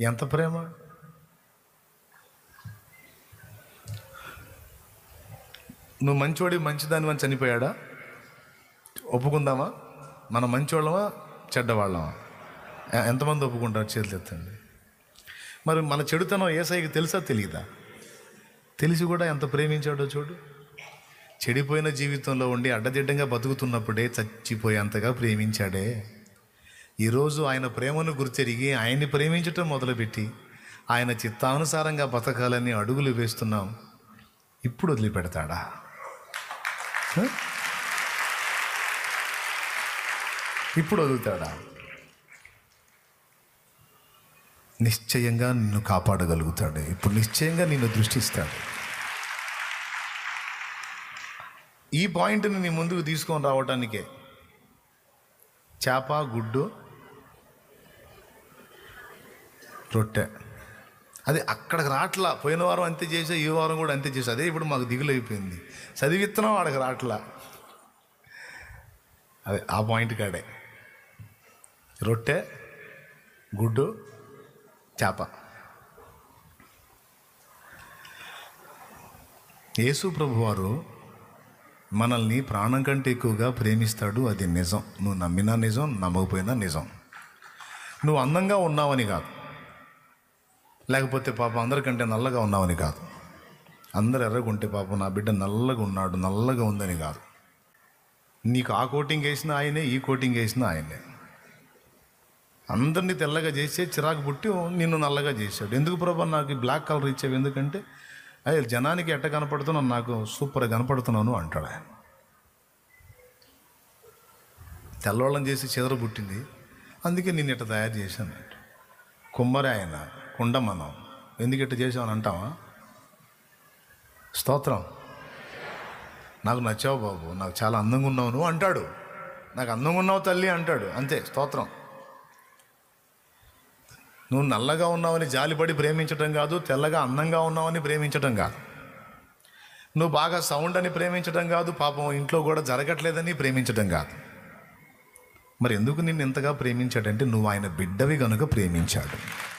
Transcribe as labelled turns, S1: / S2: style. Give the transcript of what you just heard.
S1: ఎంత ప్రేమ! నువ్వు మంచోడి మంచిదాని అని చనిపోయాడా? ఒప్పుకుందామా? మనం మంచోళ్ళమా చెడ్డవాళ్ళమా? ఎంతమంది ఒప్పుకుంటారు? చేతులు ఎత్తండి. మరి మన చెడుతనం యేసయ్యకి తెలుసా తెలియదా? తెలిసి కూడా ఎంత ప్రేమించాడో చూడు. చెడిపోయిన జీవితంలో ఉండి అడ్డదిడ్డంగా బతుకుతున్నప్పుడే చచ్చిపోయేంతగా ప్రేమించాడే. ఈరోజు ఆయన ప్రేమను గుర్తెరిగి ఆయన్ని ప్రేమించటం మొదలుపెట్టి ఆయన చిత్తానుసారంగా బతకాలని అడుగులు వేస్తున్నాం. ఇప్పుడు వదిలిపెడతాడా? ఇప్పుడు వదులుతాడా? నిశ్చయంగా నిన్ను కాపాడగలుగుతాడు. ఇప్పుడు నిశ్చయంగా నిన్ను దృష్టిస్తాడు. ఈ పాయింట్ని నీ ముందుకు తీసుకొని రావటానికే చేప, గుడ్డు, రొట్టె అది అక్కడికి రాట్లా. పోయిన వారం అంతే చేసా, ఈ వారం కూడా అంతే చేసా. అదే ఇప్పుడు మాకు దిగులు అయిపోయింది. చదివిత్తనం వాడికి రాట్లా. అదే ఆ పాయింట్ కాడే. రొట్టె, గుడ్డు, చేప. యేసు ప్రభువారు మనల్ని ప్రాణం కంటే ఎక్కువగా ప్రేమిస్తాడు. అది నిజం. నువ్వు నమ్మినా నిజం, నమ్మకపోయినా నిజం. నువ్వు అందంగా ఉన్నావని కాదు, లేకపోతే పాపం అందరికంటే నల్లగా ఉన్నావని కాదు, అందరు ఎర్రగుంటే పాపం నా బిడ్డ నల్లగా ఉన్నాడు, నల్లగా ఉందని కాదు. నీకు ఆ కోటింగ్ వేసిన ఆయనే, ఈ కోటింగ్ వేసిన ఆయనే. అందరినీ తెల్లగా చేసే చిరాకు పుట్టి నిన్ను నల్లగా చేశాడు. ఎందుకు ప్రభా నాకు బ్లాక్ కలర్ ఇచ్చావు? ఎందుకంటే అయ్యే జనానికి ఎట్ట కనపడుతున్నావు, నాకు సూపర్గా కనపడుతున్నాను అంటాడు ఆయన. తెల్లవాళ్ళని చేసి చెదర పుట్టింది, అందుకే నేను ఇట్ట తయారు చేశాను. కుమ్మరి ఆయన కుండ మనం ఎందుకు ఇట్ట చేసామని అంటావా? స్తోత్రం. నాకు నచ్చావు బాబు, నాకు చాలా అందంగా ఉన్నావు నువ్వు అంటాడు. నాకు అందంగా ఉన్నావు తల్లి అంటాడు. అంతే, స్తోత్రం. నువ్వు నల్లగా ఉన్నావని జాలిపడి ప్రేమించటం కాదు, తెల్లగా అందంగా ఉన్నావని ప్రేమించటం కాదు, నువ్వు బాగా సౌండ్ అని ప్రేమించటం కాదు, పాపం ఇంట్లో కూడా జరగట్లేదని ప్రేమించటం కాదు. మరి ఎందుకు నిన్ను ఇంతగా ప్రేమించాడంటే నువ్వు ఆయన బిడ్డవి కనుక ప్రేమించాడు.